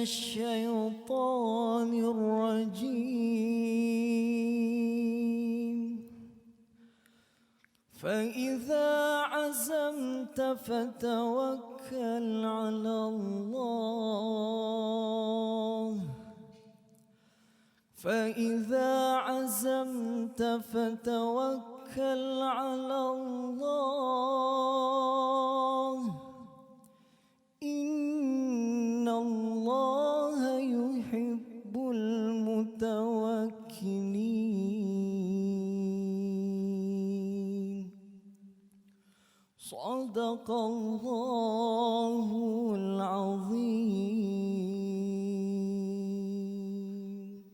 الشيطان الرجيم فإذا عزمت فتوكل على الله فإذا عزمت فتوكل على الله إن الله يحب المتوكلين صدق الله العظيم.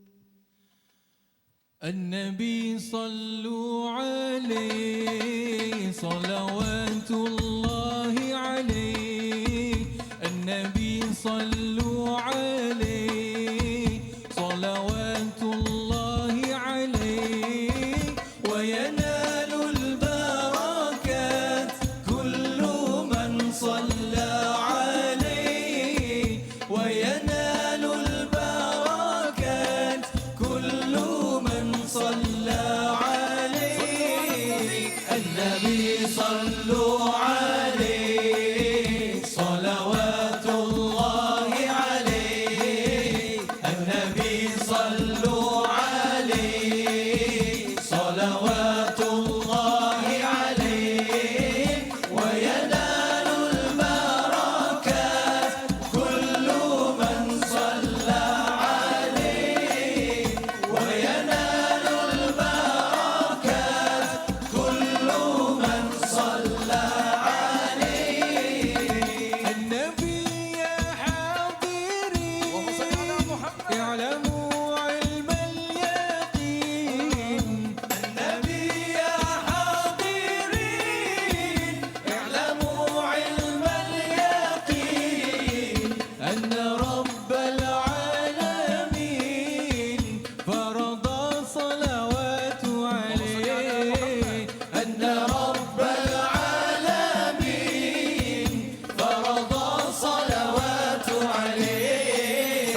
النبي صلوا عليه صلوات الله عليه النبي صلوا عليه صلوات الله عليه وينال البركات كل من صلى عليه وينال البركات كل من صلى عليه النبي صلوا عليه صلوات الله عليه النبي صلوا عليه صلوات الله عليه وينال البركات كل من صلى عليه وينال البركات كل من صلى عليه النبي يا حاضرين اعلموا علم اليقين النبي يا حاضرين اعلموا علم اليقين أن رب العالمين فرض صلوات عليه أن رب العالمين فرض صلوات عليه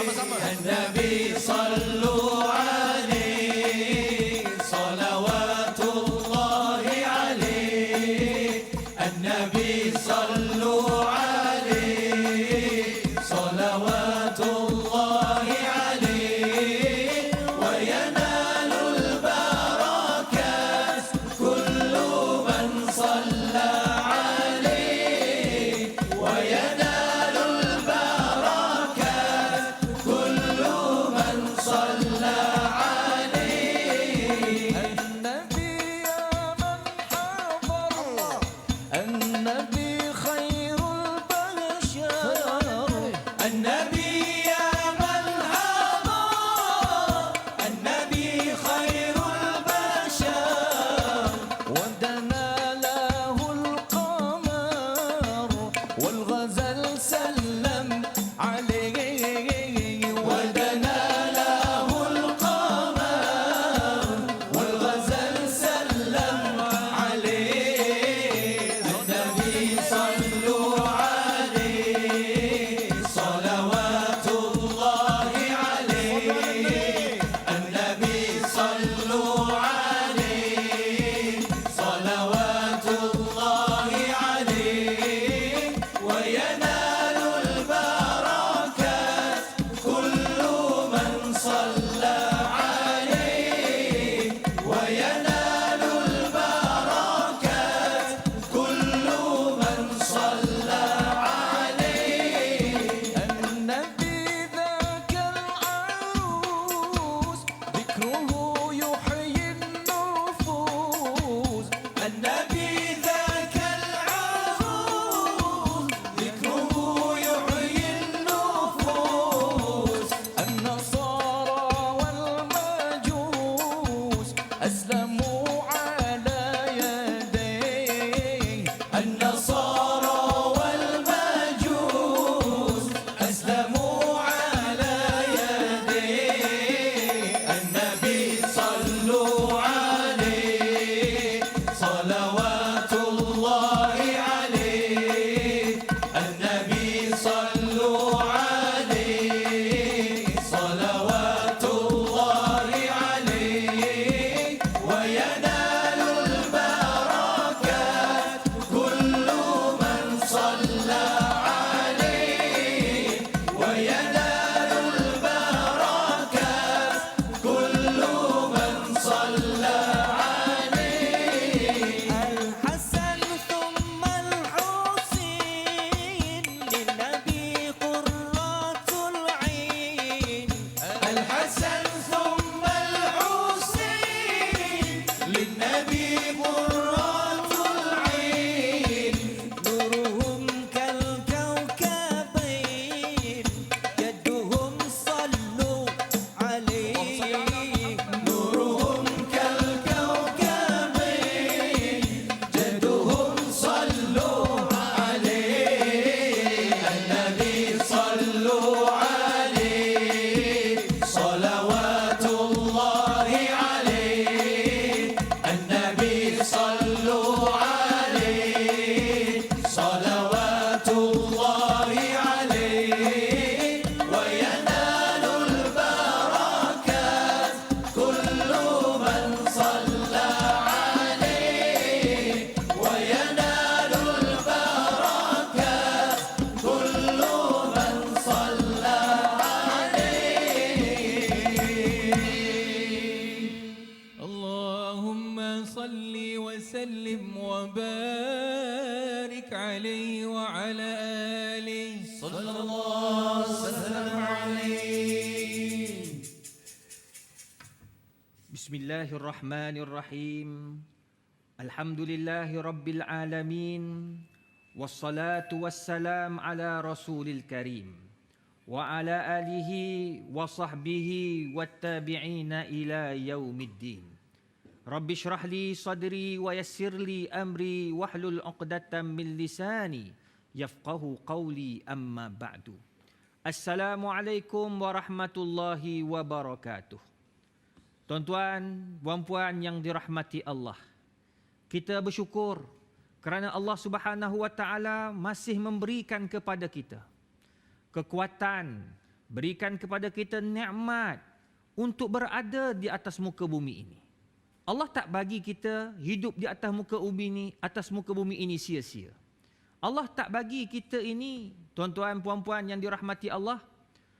النبي صلوا عليه صلوات الله عليه النبي صلوا عليه صلوات الله عليه وينال البركات كل من صلى عليه وينال البركات كل من صلى عليه النبي يا من حضر النبي خير البشر النبي يا من حضر النبي خير البشر ودنا له القمر والغزل سلم عليه ودنا له القمر والغزل سلم عليه النبي صلوا عليه صلوات الله عليه النبي صلوا عليه صلوات الله عليه وينال البركات كل من صلى عليه وينال البركات كل من صلى عليه النبي ذاك العروس ذكره يحيي النفوس النبي ذاك العروس ذكره Bismillahirrahmanirrahim. Alhamdulillahi rabbil alamin. Wassalatu wassalam ala rasulil karim. Wa ala alihi wa sahbihi wattabi'ina ila yaumiddin. Rabbi syrah li sadri wa yassir li amri wahlul 'uqdatam min lisani yafqahu qawli amma ba'du. Assalamualaikum warahmatullahi wabarakatuh. Tuan-tuan, puan-puan yang dirahmati Allah, kita bersyukur kerana Allah Subhanahu wa taala masih memberikan kepada kita kekuatan, berikan kepada kita nikmat untuk berada di atas muka bumi ini. Allah tak bagi kita hidup di atas muka bumi ini sia-sia. Allah tak bagi kita ini, tuan-tuan, puan-puan yang dirahmati Allah,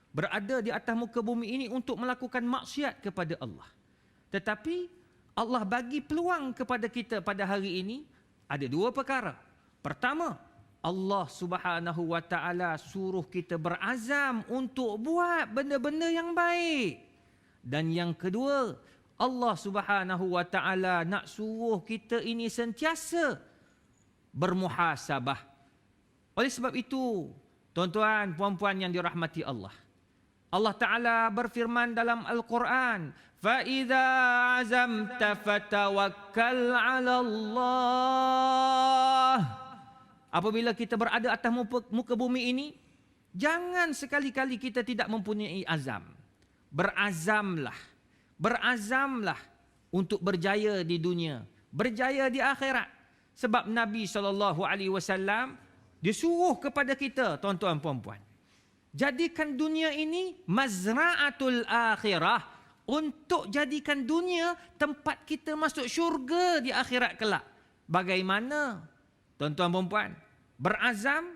berada di atas muka bumi ini untuk melakukan maksiat kepada Allah. Tetapi Allah bagi peluang kepada kita pada hari ini ada dua perkara. Pertama, Allah Subhanahu wa taala suruh kita berazam untuk buat benda-benda yang baik. Dan yang kedua, Allah Subhanahu wa taala nak suruh kita ini sentiasa bermuhasabah. Oleh sebab itu, tuan-tuan, puan-puan yang dirahmati Allah, Allah Ta'ala berfirman dalam Al-Quran, فَإِذَا عَزَمْتَ فَتَوَكَّلْ عَلَى اللَّهِ. Apabila kita berada atas muka bumi ini, jangan sekali-kali kita tidak mempunyai azam. Berazamlah untuk berjaya di dunia, berjaya di akhirat. Sebab Nabi SAW disuruh kepada kita, tuan-tuan, puan-puan, jadikan dunia ini mazra'atul akhirah, untuk jadikan dunia tempat kita masuk syurga di akhirat kelak. Bagaimana? Tuan-tuan, puan-puan, berazam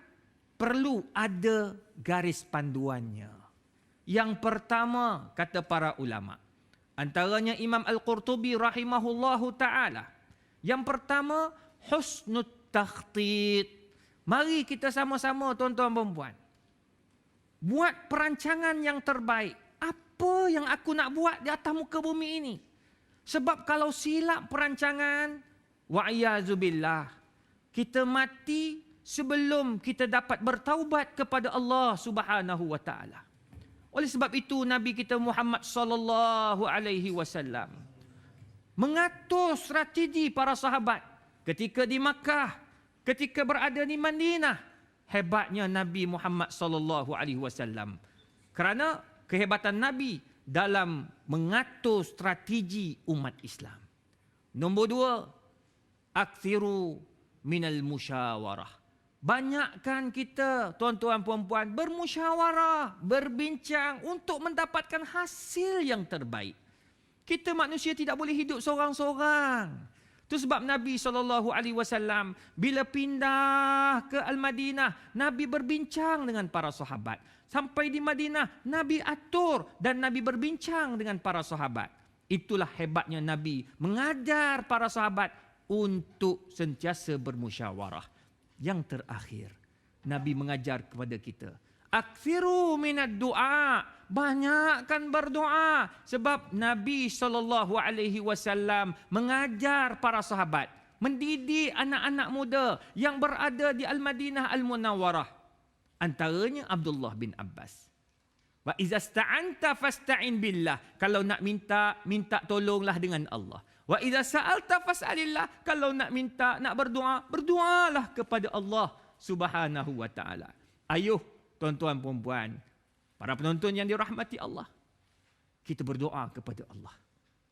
perlu ada garis panduannya. Yang pertama, kata para ulama, antaranya Imam Al-Qurtubi rahimahullahu ta'ala, yang pertama, husnut takhtid. Mari kita sama-sama, tuan-tuan, puan-puan, buat perancangan yang terbaik. Apa yang aku nak buat di atas muka bumi ini? Sebab kalau silap perancangan, wa'iyyazubillah, kita mati sebelum kita dapat bertaubat kepada Allah Subhanahu wa taala. Oleh sebab itu Nabi kita Muhammad sallallahu alaihi wasallam mengatur strategi para sahabat ketika di Makkah, ketika berada di Madinah. Hebatnya Nabi Muhammad sallallahu alaihi wasallam kerana kehebatan Nabi dalam mengatur strategi umat Islam. Nombor dua, aktsiru minal musyawarah. Banyakkan kita, tuan-tuan, puan-puan, bermusyawarah, berbincang untuk mendapatkan hasil yang terbaik. Kita manusia tidak boleh hidup seorang-seorang. Itu sebab Nabi SAW bila pindah ke Al-Madinah, Nabi berbincang dengan para sahabat. Sampai di Madinah, Nabi atur dan Nabi berbincang dengan para sahabat. Itulah hebatnya Nabi mengajar para sahabat untuk sentiasa bermusyawarah. Yang terakhir, Nabi mengajar kepada kita, aktsiru minad du'a, banyakkan berdoa. Sebab Nabi SAW mengajar para sahabat, mendidik anak-anak muda yang berada di Al-Madinah Al-Munawwarah. Antaranya Abdullah bin Abbas. Wa iza sta'anta fasta'in billah. Kalau nak minta tolonglah dengan Allah. Wa iza sa'alta fas'alillah. Kalau nak berdoa, berdoalah kepada Allah Subhanahu wa taala. Ayuh, tuan-tuan, puan-puan, para penonton yang dirahmati Allah, kita berdoa kepada Allah.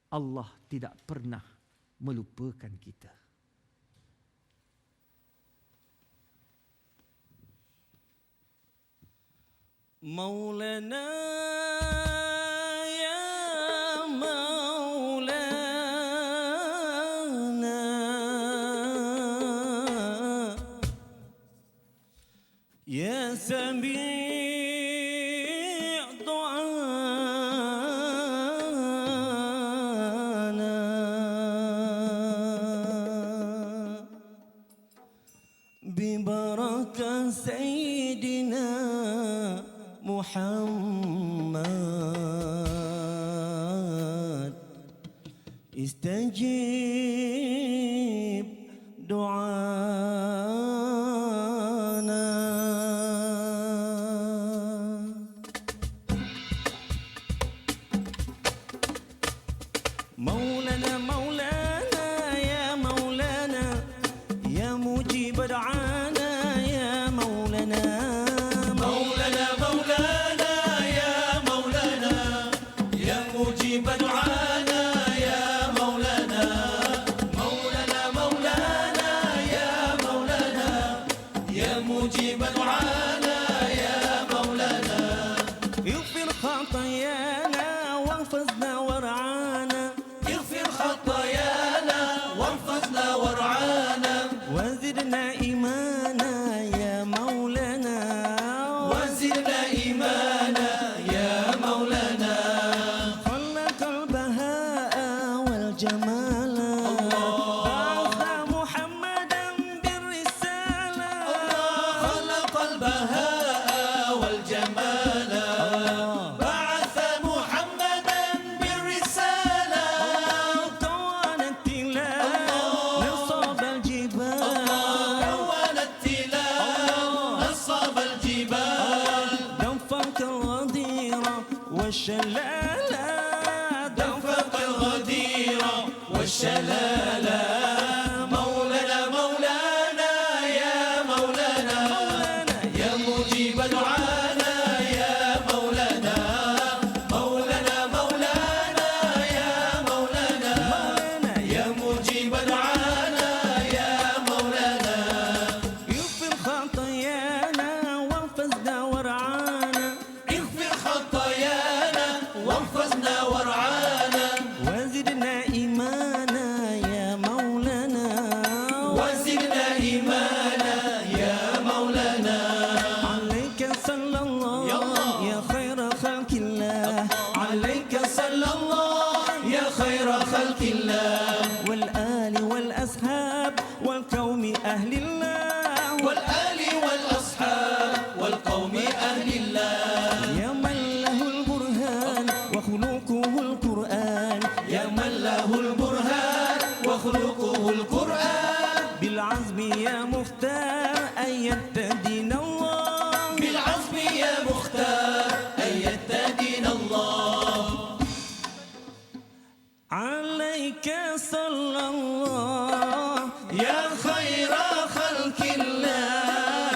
Allah tidak pernah melupakan kita. Maulana ya Maulana, ya Sami' du'ana, bi barakah Sayyidina Muhammad استجب دعانا. مولانا مولانا يا مولانا يا مجيب دعانا يا مولانا. مولانا مولانا يا مولانا يا مجيب دعانا يا مولانا. مولانا مولانا يا مولانا يا مجيب دعانا يا مولانا. اغفر خطايانا واحفظنا وارعانا اغفر خطايانا واحفظنا وارعانا. وزدنا إيمانا يا مولانا. وزدنا إيمانا يا مولانا. خلق البهاء والجمال بعث محمدا بالرسالة. خلق البهاء والجمال بعث محمدا بالرسالة. طوال التلاوة نصب الجبال. كون التلاوة نصب الجبال. دفق الغدير والشلالة. دفق الغدير والشلالة. مولانا مولانا يا مولانا يا مجيب دعانا يا مولانا. مولانا مولانا يا مولانا يا مجيب دعانا يا مولانا. اغفر خطايانا واحفظنا وارعانا. اغفر خطايانا واحفظنا وارعانا. وزدنا إيمانا يا مولانا. وزدنا إيمانا يا مولانا. عليك صلى الله يا خير خلق الله. عليك صلى الله يا خير خلق الله. والآل والأصحاب والقوم أهل الله. والآل والأصحاب والقوم أهل الله. يا من له البرهان وخلقه القرآن. يا من له البرهان وخلقه القرآن. بالعزم يا مختار أيدت دين الله. بالعزم يا مختار أيدت دين الله. عليك صلى الله يا خير خلق الله.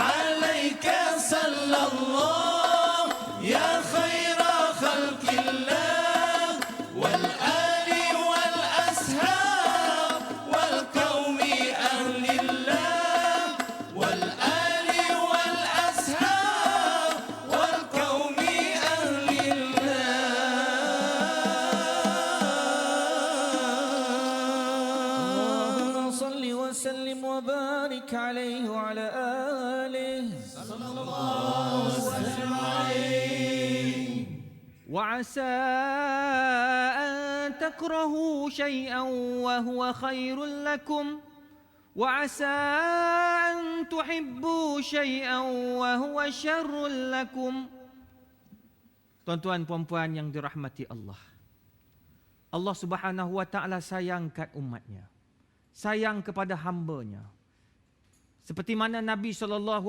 عليك صلى الله يا خير خلق الله. والآل والأصحاب والقوم أهل الله. والآل والأصحاب والقوم أهل الله. اللهم صل وسلم وبارك عليه وعلى آله. وعسى أن تكرهوا شيئا وهو خير لكم وعسى أن تحبوا شيئا وهو شر لكم. Tuan-tuan puan-puan yang dirahmati Allah. Allah Subhanahu wa taala sayangkan umatnya. Sayang kepada hamba-Nya. Seperti mana Nabi SAW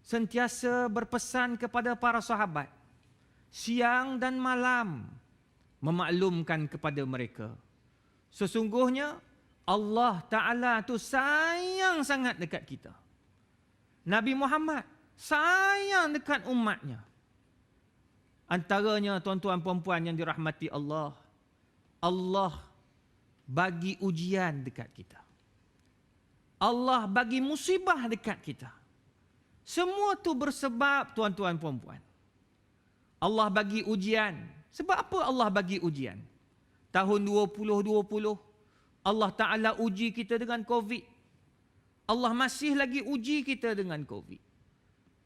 sentiasa berpesan kepada para sahabat siang dan malam memaklumkan kepada mereka sesungguhnya Allah Ta'ala tu sayang sangat dekat kita. Nabi Muhammad sayang dekat umatnya. Antaranya tuan-tuan puan-puan yang dirahmati Allah, Allah bagi ujian dekat kita. Allah bagi musibah dekat kita. Semua tu bersebab tuan-tuan puan-puan. Allah bagi ujian. Sebab apa Allah bagi ujian? Tahun 2020 Allah Ta'ala uji kita dengan COVID. Allah masih lagi uji kita dengan COVID.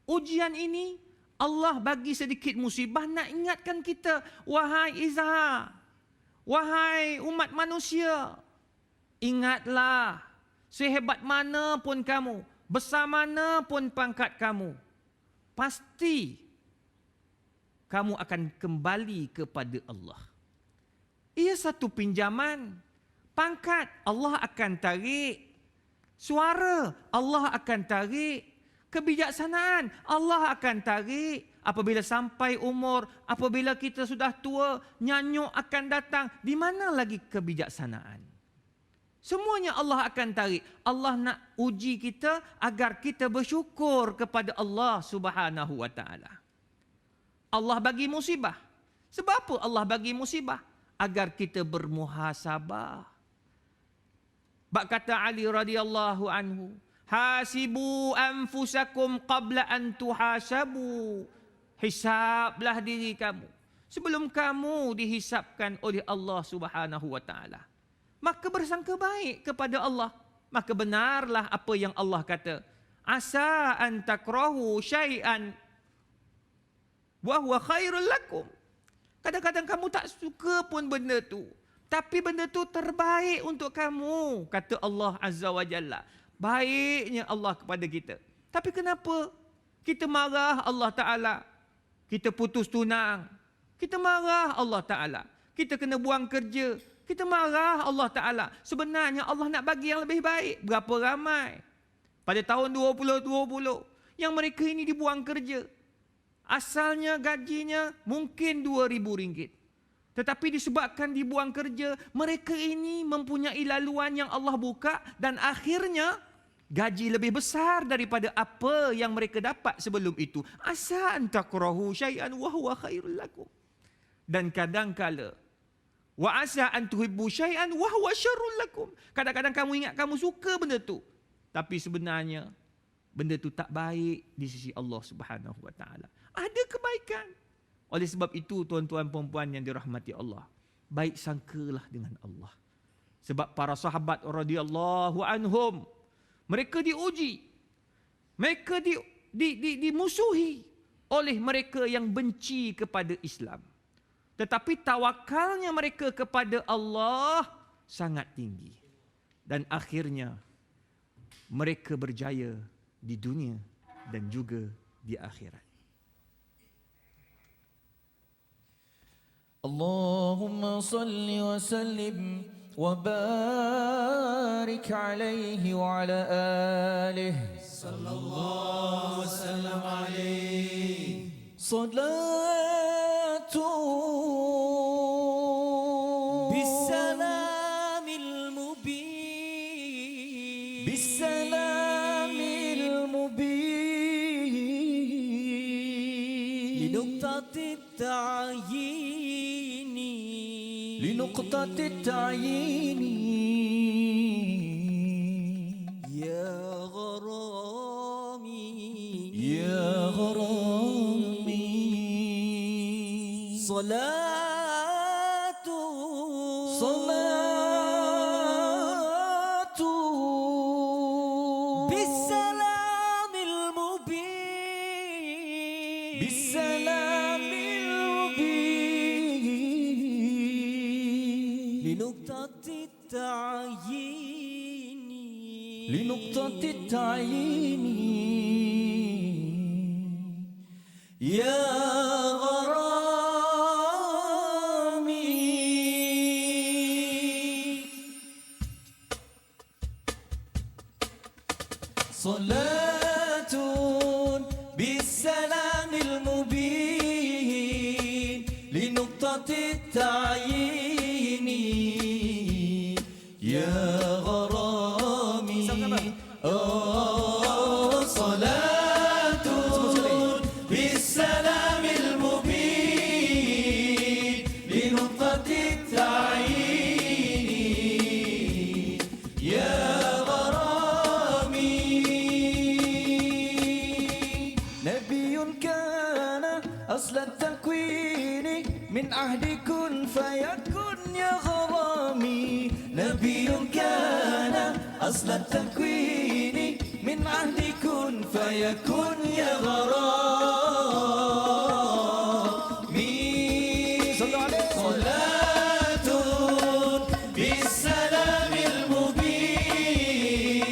Ujian ini Allah bagi sedikit musibah nak ingatkan kita, wahai Izhar, wahai umat manusia, ingatlah, sehebat mana pun kamu, besar mana pun pangkat kamu, pasti kamu akan kembali kepada Allah. ia satu pinjaman. Pangkat, Allah akan tarik. Suara, Allah akan tarik. Kebijaksanaan, Allah akan tarik. Apabila sampai umur, apabila kita sudah tua, nyanyuk akan datang. Di mana lagi kebijaksanaan? Semuanya Allah akan tarik. Allah nak uji kita agar kita bersyukur kepada Allah Subhanahu wa taala. Allah bagi musibah. Sebab apa Allah bagi musibah? Agar kita bermuhasabah. Bak kata Ali radhiyallahu anhu, hasibu anfusakum qabla an tuhasabu. Hisablah diri kamu sebelum kamu dihisapkan oleh Allah Subhanahu wa taala. Maka bersangka baik kepada Allah. Maka benarlah apa yang Allah kata. Asa an takrahu syai'an wa huwa khairul lakum. Kadang-kadang kamu tak suka pun benda tu, tapi benda tu terbaik untuk kamu, kata Allah Azza wa Jalla. Baiknya Allah kepada kita. Tapi kenapa kita marah Allah Ta'ala? Kita putus tunang, kita marah Allah Ta'ala. Kita kena buang kerja, kita marah Allah Ta'ala. Sebenarnya Allah nak bagi yang lebih baik. Berapa ramai pada tahun 2020 yang mereka ini dibuang kerja. Asalnya gajinya mungkin RM2,000. Tetapi disebabkan dibuang kerja, mereka ini mempunyai laluan yang Allah buka dan akhirnya gaji lebih besar daripada apa yang mereka dapat sebelum itu. Asa an takrahu syai'an wa huwa khairul lakum. Dan kadang-kala wa asa an tuhibbu syai'an wa huwa syarrul lakum. Kadang-kadang kamu ingat kamu suka benda tu, tapi sebenarnya benda tu tak baik di sisi Allah Subhanahu wa taala. Ada kebaikan. Oleh sebab itu tuan-tuan perempuan yang dirahmati Allah, baik sangkalah dengan Allah. Sebab para sahabat radhiyallahu anhum, mereka diuji, mereka dimusuhi oleh mereka yang benci kepada Islam. Tetapi tawakalnya mereka kepada Allah sangat tinggi. Dan akhirnya mereka berjaya di dunia dan juga di akhirat. Allahumma salli wa sallim wa barik alaihi wa ala alihi sallallahu wasallam alaihi salatu bisalamil mubin bisalamil mubin linuqtatit ta'yin لنقطة التعيين يا غرامي يا غرامي صلاة بالسلام المبين بالسلام لنقطة التعيين يا غرامي صلاة بالسلام المبين لنقطة التعيين يا غرامي صلاة بالسلام المبين لنقطة التعيين يا غرامي نبي كان أصل التكوين من عهد كن فيكن يا غرامي نبي كان أصل التكوين من عهد كن فيكن يا غرامي صلوا عليه صلاة بالسلام المبين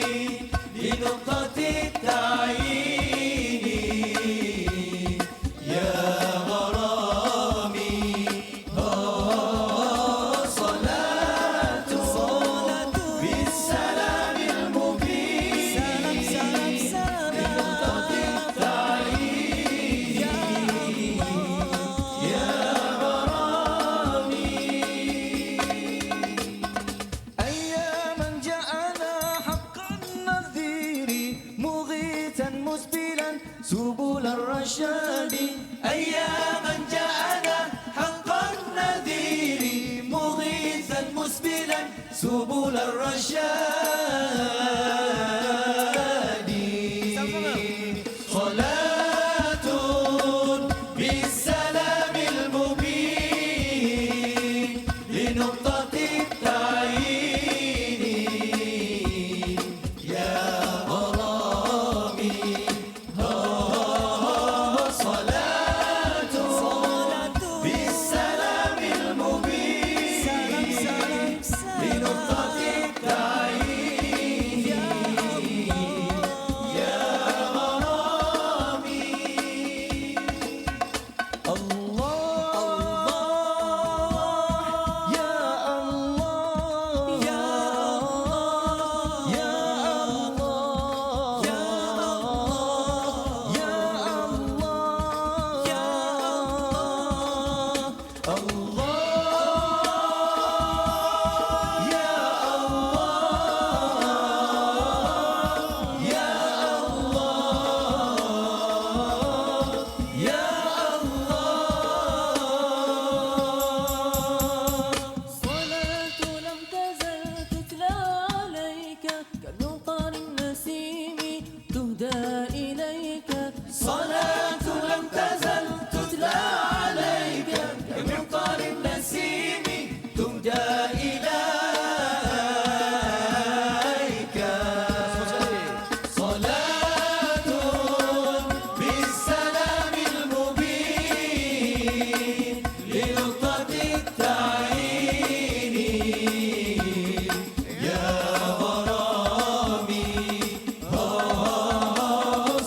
لنقطة التعيين يا غرامي مسبلا سبل الرشاد أياما جاءنا حق النذير مغيثا مسبلا سبل الرشاد صلاة بالسلام المبين لنقطة التعيين يا غرامي صلاة بالسلام المبين لنقطة التعيين يا غرامي صلاة لم تزل تتلى عليك كالمطر النسيم تهدى إليك صلاة لم تزل تتلى عليك كمطر النسيم تهدى إليك صلاة بالسلام المبين لنقطة التعيين يا غرامي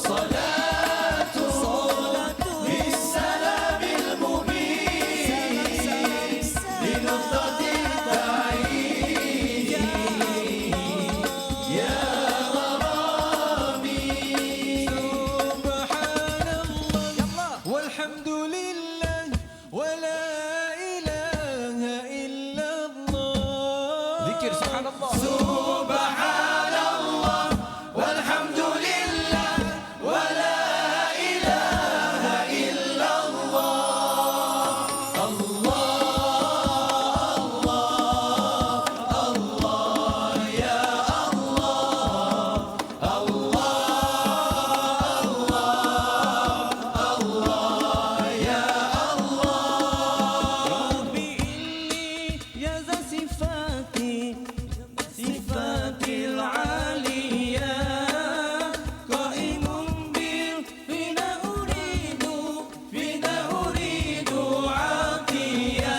صلاة بالسلام المبين لنقطة التعيين يا غرامي سبحان الله والحمد لله ولا إله إلا الله ذكر سبحان الله سبحان الله والحمد لله ولا إله إلا الله الله الله يا الله الله يا ربي إني يا ذا صفاتي العالية قائم بالفدا أريد عطية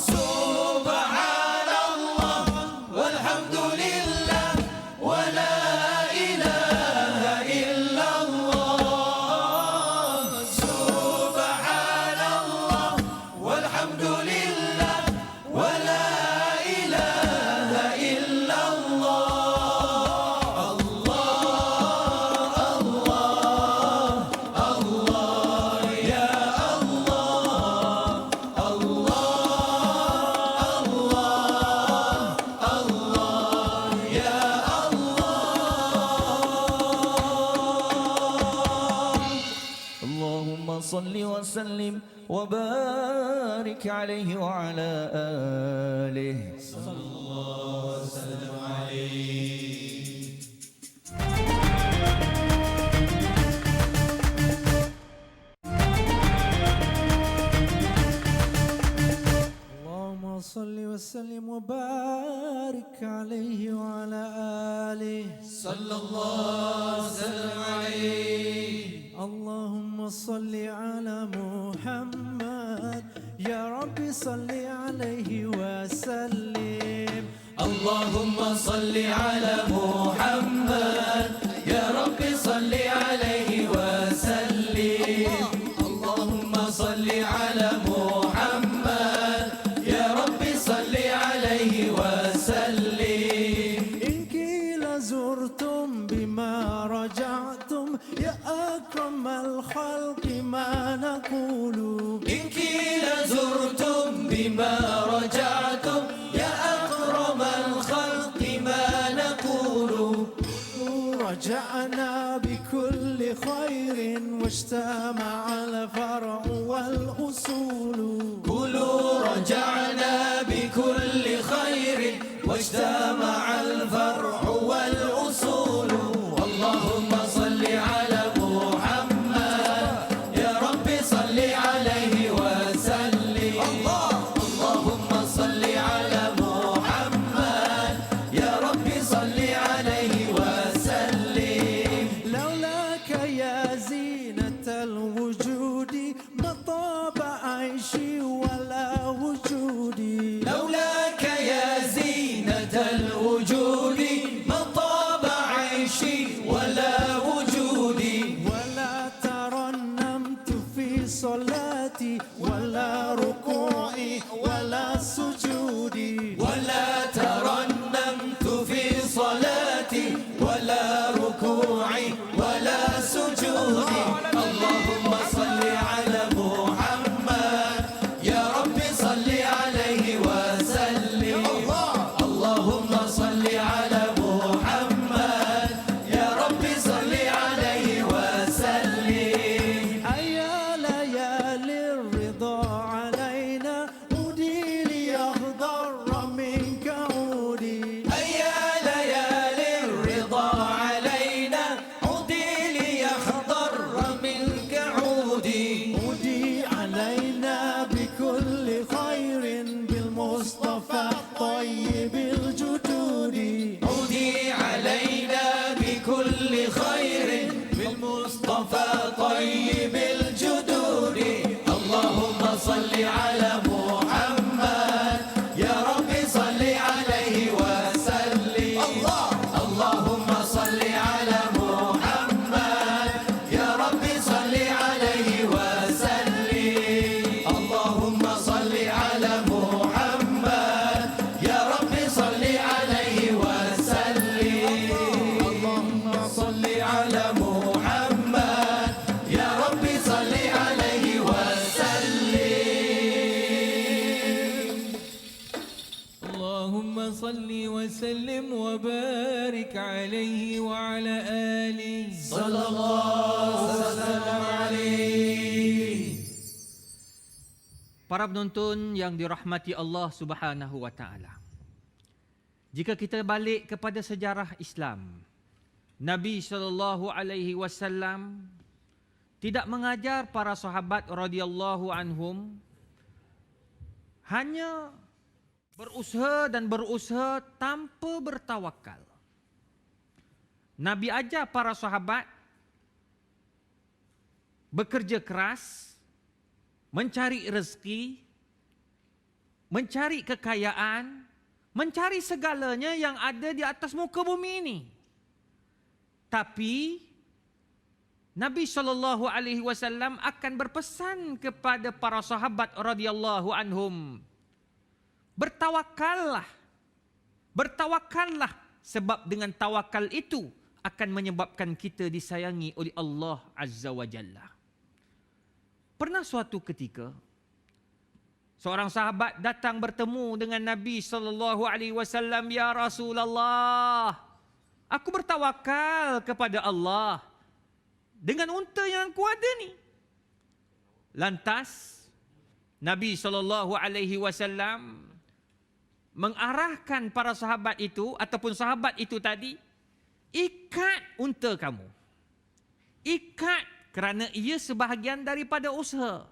سبحان الله والحمد لله ولا إله إلا الله سبحان الله والحمد لله ولا إله إلا الله الله يا اللهم صل وسلم وبارك عليه وعلى آله اللهم صل وسلم وبارك عليه وعلى آله صلى الله وسلم عليه اللهم صل على محمد يا رب صل عليه وسلم اللهم صل على محمد يا رب صل عليه وسلم اللهم صل على محمد يا رب صل عليه وسلم إن قيل زرتم بما رجعتم يا أكرم الخلق ما نقول إن قيل زرتم بما رجعتم يا أكرم الخلق ما نقول رجعنا بكل خير واجتمع الفرع والأصول قولوا رجعنا بكل خير واجتمع الفرع والأصول اللهم صل على محمد يا رب صل عليه وسلم اللهم صل على محمد يا رب صل عليه وسلم لولاك يا زينة الوجود ما طاب عيشي ولا وجودي لولاك يا زينة الوجود ما طاب عيشي ولا وجودي ولا ترنمت في صلاتي ولا ركوعي ولا سجودي ولا ترنمت في صلاتي ولا ركوعي ولا سجودي اللهم صل على محمد يا رب صل عليه وسلم اللهم صل على محمد يا رب صل عليه وسلم أيا ليالي الرضا علينا عودي ليخضر منك عودي أيا ليالي الرضا علينا عودي ليخضر منك عودي عودي علينا بكل خير بالمصطفى طيب الجدود عودي علينا بكل خير بالمصطفى طيب الجدود اللهم صل على محمد يا رب صل عليه وسلم اللهم صل على محمد يا رب صل عليه وسلم اللهم صل على محمد يا رب صل عليه وسلم اللهم صل على محمد يا رب صل عليه وسلم اللهم صل وسلم وبارك عليه وعلى آله صلى الله وسلم عليه. Para penonton yang dirahmati Allah Subhanahu wa taala. Jika kita balik kepada sejarah Islam, Nabi sallallahu alaihi wasallam tidak mengajar para sahabat radhiyallahu anhum hanya berusaha dan berusaha tanpa bertawakal. Nabi ajar para sahabat bekerja keras, mencari rezeki, mencari kekayaan, mencari segalanya yang ada di atas muka bumi ini. Tapi Nabi SAW akan berpesan kepada para sahabat radhiyallahu anhum, bertawakallah, bertawakallah, sebab dengan tawakal itu akan menyebabkan kita disayangi oleh Allah Azza wa Jalla. Pernah suatu ketika seorang sahabat datang bertemu dengan Nabi SAW, "Ya Rasulullah, aku bertawakal kepada Allah dengan unta yang aku ada ni." Lantas Nabi SAW mengarahkan para sahabat itu ataupun sahabat itu tadi, ikat unta kamu. Ikat, kerana ia sebahagian daripada usaha.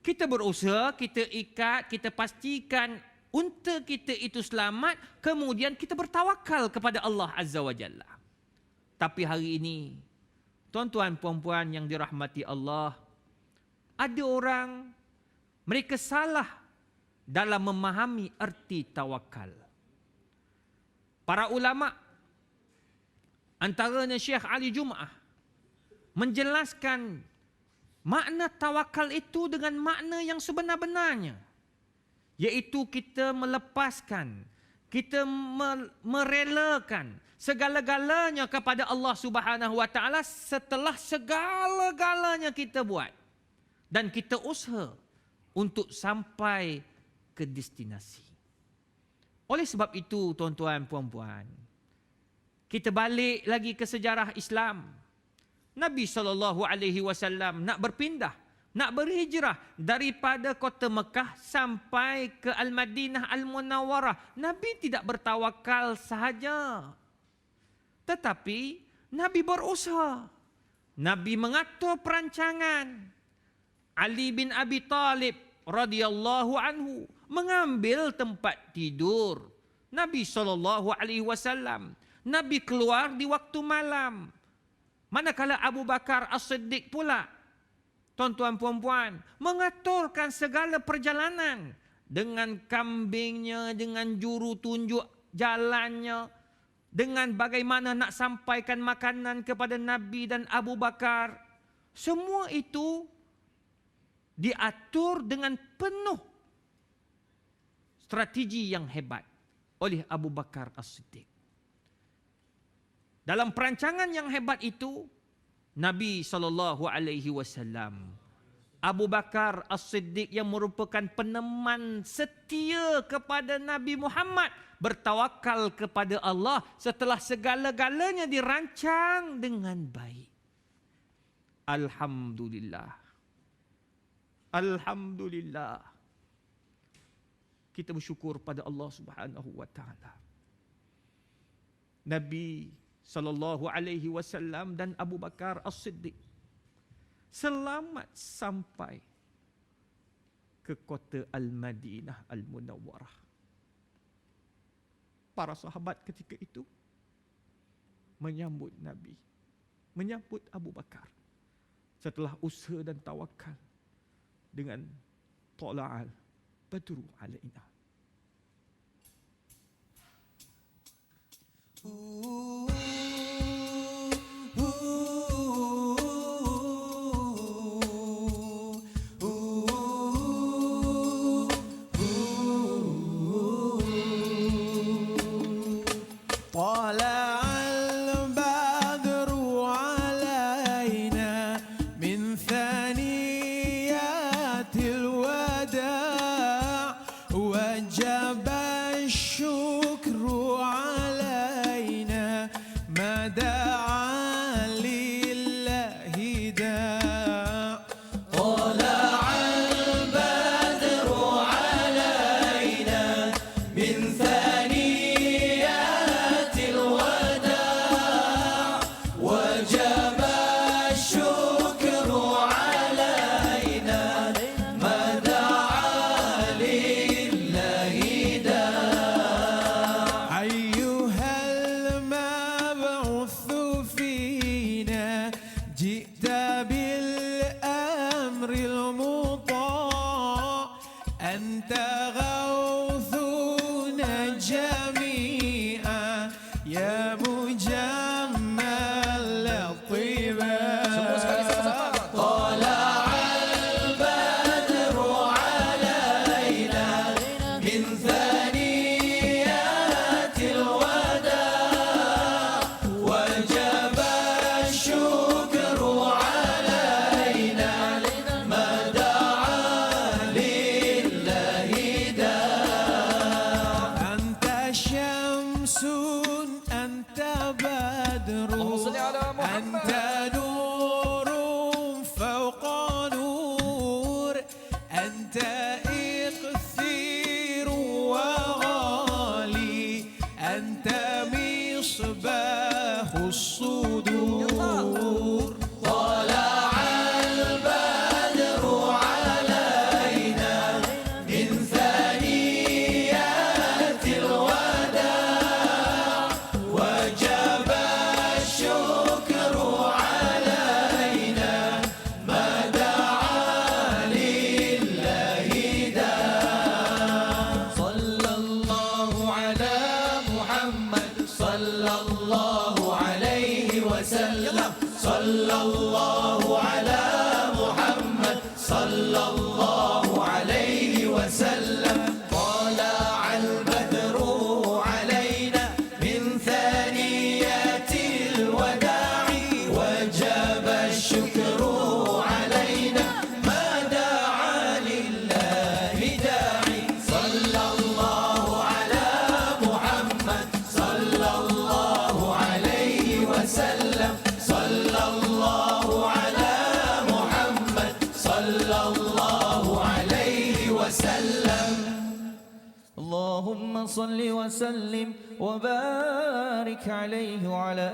Kita berusaha, kita ikat, kita pastikan unta kita itu selamat, kemudian kita bertawakal kepada Allah Azza wa Jalla. Tapi hari ini, tuan-tuan puan-puan yang dirahmati Allah, ada orang, mereka salah dalam memahami erti tawakal. Para ulama, antaranya Syekh Ali Jum'ah, menjelaskan makna tawakal itu dengan makna yang sebenar-benarnya, iaitu kita melepaskan kita merelakan segala-galanya kepada Allah Subhanahu wa taala setelah segala-galanya kita buat dan kita usaha untuk sampai ke destinasi. Oleh sebab itu tuan-tuan puan-puan, kita balik lagi ke sejarah Islam. Nabi SAW nak berpindah, nak berhijrah daripada kota Mekah sampai ke Al-Madinah Al-Munawwarah. Nabi tidak bertawakal sahaja, tetapi Nabi berusaha. Nabi mengatur perancangan. Ali bin Abi Talib radhiyallahu anhu mengambil tempat tidur Nabi SAW. Nabi keluar di waktu malam. Manakala Abu Bakar As-Siddiq pula, tuan-tuan puan-puan, mengaturkan segala perjalanan dengan kambingnya, dengan juru tunjuk jalannya, dengan bagaimana nak sampaikan makanan kepada Nabi dan Abu Bakar. Semua itu diatur dengan penuh strategi yang hebat oleh Abu Bakar As-Siddiq. Dalam perancangan yang hebat itu, Nabi SAW, Abu Bakar As-Siddiq yang merupakan peneman setia kepada Nabi Muhammad, bertawakal kepada Allah setelah segala-galanya dirancang dengan baik. Alhamdulillah. Alhamdulillah. Kita bersyukur pada Allah Subhanahu wa taala. Nabi SAW dan Abu Bakar As-Siddiq selamat sampai ke kota Al-Madinah Al-Munawwarah. Para sahabat ketika itu menyambut Nabi, menyambut Abu Bakar setelah usaha dan tawakal dengan Tala'al Badru alaina. صلى الله عليه وسلم طلع البدر الله على محمد صلى الله عليه وسلم. اللهم صل وسلم وبارك عليه وعلى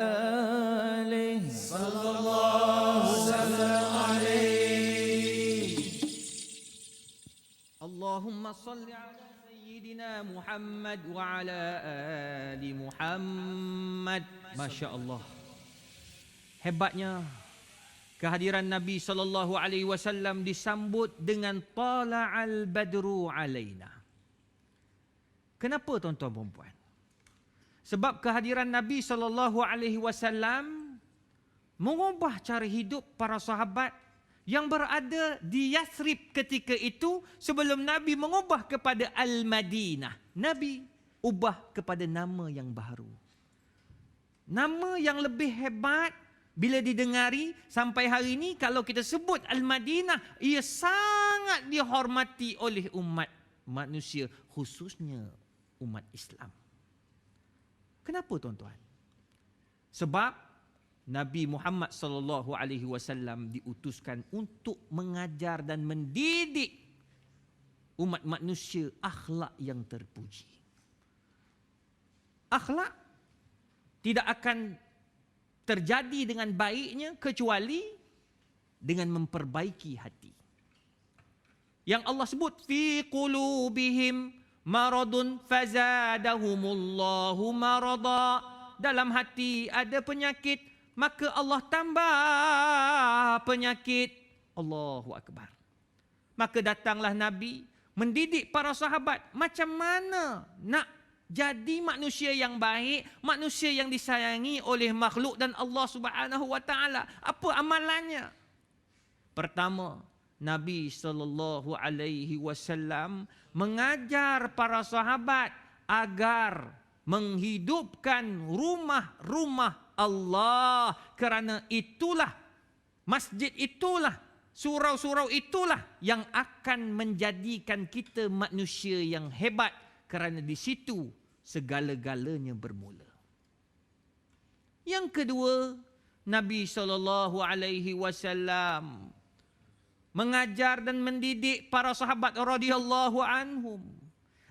آله صلى الله وسلم عليه. Allahumma salli ala Sayyidina Muhammad wa ala ali Muhammad. Masya Allah. Hebatnya kehadiran Nabi SAW disambut dengan tala'al badru alaina. Kenapa tuan-tuan dan puan? Sebab kehadiran Nabi SAW mengubah cara hidup para sahabat yang berada di Yathrib ketika itu sebelum Nabi mengubah kepada Al-Madinah. Nabi ubah kepada nama yang baru. Nama yang lebih hebat bila didengari sampai hari ini kalau kita sebut Al-Madinah, ia sangat dihormati oleh umat manusia, khususnya umat Islam. Kenapa tuan-tuan? Sebab Nabi Muhammad sallallahu alaihi wasallam diutuskan untuk mengajar dan mendidik umat manusia akhlak yang terpuji. Akhlak tidak akan terjadi dengan baiknya kecuali dengan memperbaiki hati. Yang Allah sebut fi qulubihim maradun fazadahumullahu marada. Dalam hati ada penyakit, maka Allah tambah penyakit. Allahu Akbar. Maka datanglah Nabi mendidik para sahabat macam mana nak jadi manusia yang baik, manusia yang disayangi oleh makhluk dan Allah Subhanahu wa taala. Apa amalannya? Pertama, Nabi sallallahu alaihi wasallam mengajar para sahabat agar menghidupkan rumah-rumah Allah, kerana itulah masjid, itulah surau-surau, itulah yang akan menjadikan kita manusia yang hebat, kerana di situ segala-galanya bermula. Yang kedua, Nabi SAW mengajar dan mendidik para sahabat radhiyallahu anhum.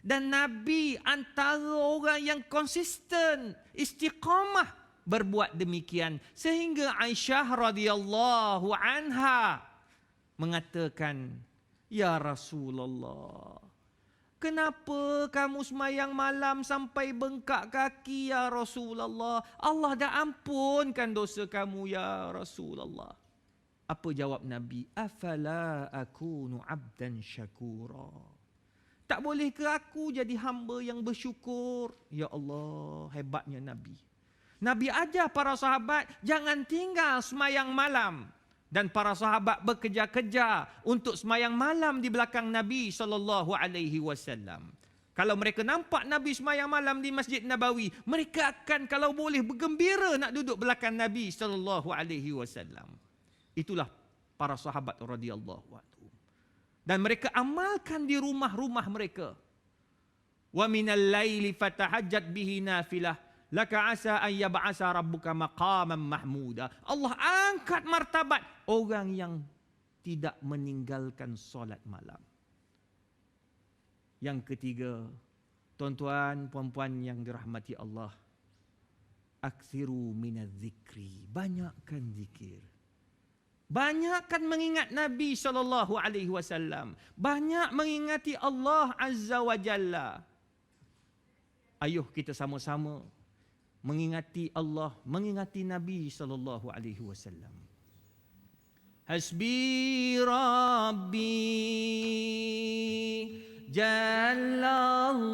Dan Nabi antara orang yang konsisten, istiqamah berbuat demikian, sehingga Aisyah radhiyallahu anha mengatakan, "Ya Rasulullah, kenapa kamu semayang malam sampai bengkak kaki ya Rasulullah? Allah dah ampunkan dosa kamu ya Rasulullah." Apa jawab Nabi? "Afala akunu abdan syakura?" Tak boleh ke aku jadi hamba yang bersyukur? Ya Allah, hebatnya Nabi. Nabi ajar para sahabat jangan tinggal semayang malam. Dan para sahabat bekerja-kerja untuk semayang malam di belakang Nabi SAW. Kalau mereka nampak Nabi semayang malam di Masjid Nabawi, mereka akan kalau boleh bergembira nak duduk belakang Nabi SAW. Itulah para sahabat radhiyallahu anhu. Dan mereka amalkan di rumah-rumah mereka. Wa minal laili fatahajjat bihi nafilah laka asa an yab'asa rabbuka maqaman mahmuda. Allah angkat martabat orang yang tidak meninggalkan solat malam. Yang ketiga, tuan-tuan, puan-puan yang dirahmati Allah, aksiru minaz zikri, banyakkan zikir. Banyakkan mengingat Nabi SAW. Banyak mengingati Allah Azza wa Jalla. Ayuh kita sama-sama mengingati Allah, mengingati Nabi SAW. Hasbi Rabbi Jalla Allah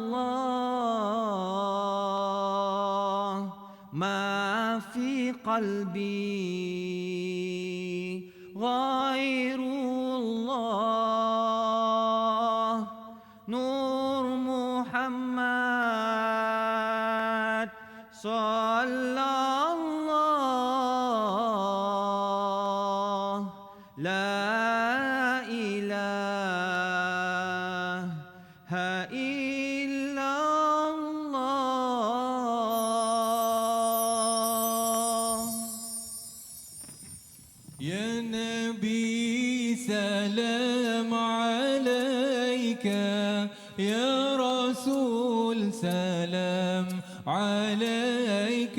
ma fi qalbi ghairullah Nur Muhammad sallallahu la ilaha illallah. يا نبي سلام عليك يا رسول سلام عليك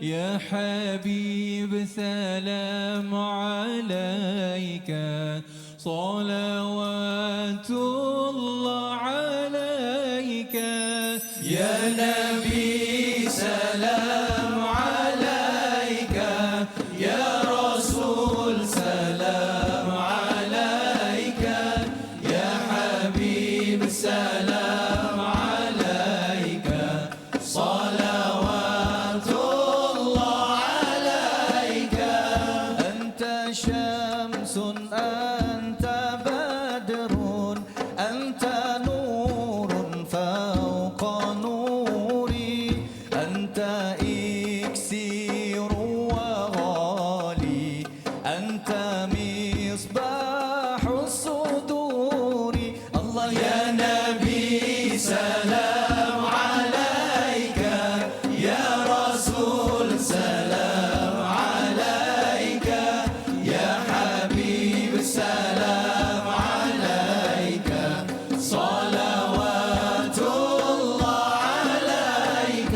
يا حبيب سلام عليك صلوات الله عليك يا نبي سلام عليك يا رسول سلام عليك يا حبيب سلام عليك صلوات الله عليك أنت شمس أنت بدر أنت نور فوق نوري أنت إكسير وغالي أنت مصباح الصدور الله يا نبي سلام عليك يا رسول سلام عليك يا حبيب سلام عليك صلوات الله عليك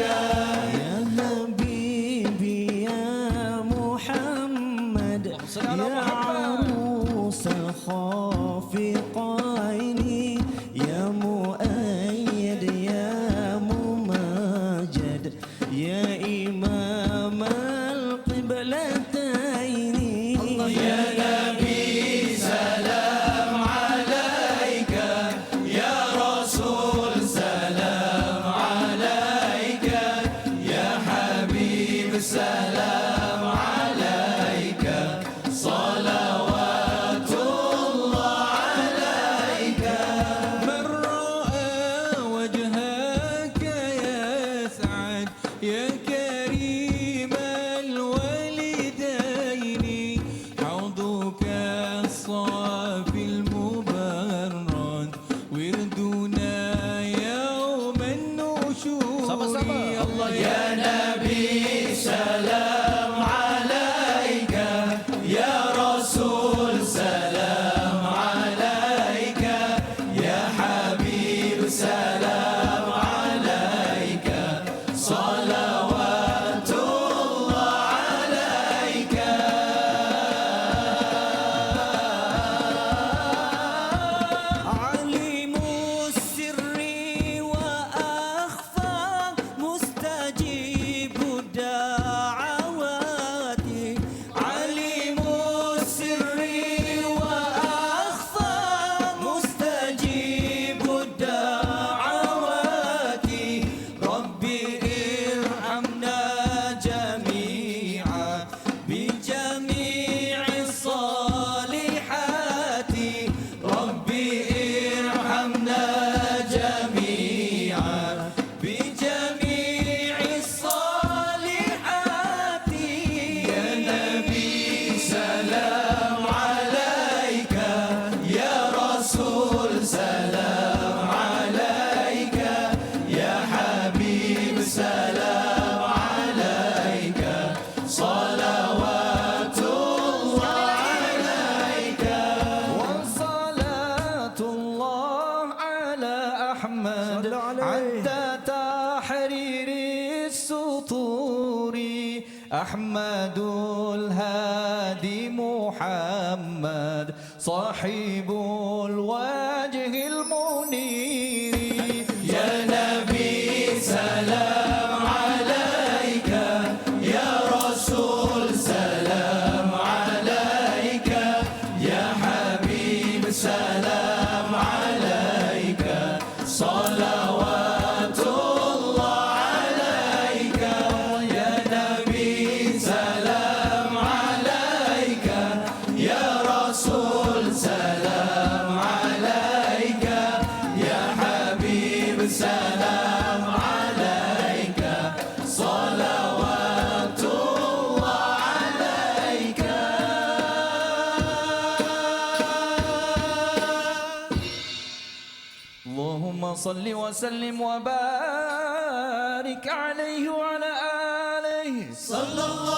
يا حبيبي يا محمد يا عروس الخافقين يا مؤيد يا مماجد يا إمام القبلتين يا نبي سلام عليك يا رسول سلام عليك يا حبيب سلام عليك صلوات الله عليك من رأى وجهك يسعد يا كريم الوالدين حوضك الصافي المبرد وردنا يوم النشور الله يا نبي سلام عليك يا رسول سلام عليك يا حبيب سلام عليك صلوات الله عليك عليم السر وأخفى مستجيب الدعوات عليم السر وأخفى مستجيب الدعوات ربي ارحمنا جميعا بجميع الصالحات ربي ارحمنا جميعا بجميع الصالحات يا نبي سلام عليك يا رسول سلام عليك يا حبيب سلام عليك صلوات الله عليك وصلاة الله على أحمد عند تحرير السطور أحمد الهادي محمد صاحب الوجه المنير يا نبي سلام عليك يا رسول سلام عليك يا حبيب سلام عليك صلوات الله عليك يا نبي سلام عليك يا رسول سلام عليك يا حبيب سلام عليك صلوات الله عليك اللهم صل وسلم وبارك عليه وعلى آله صلى الله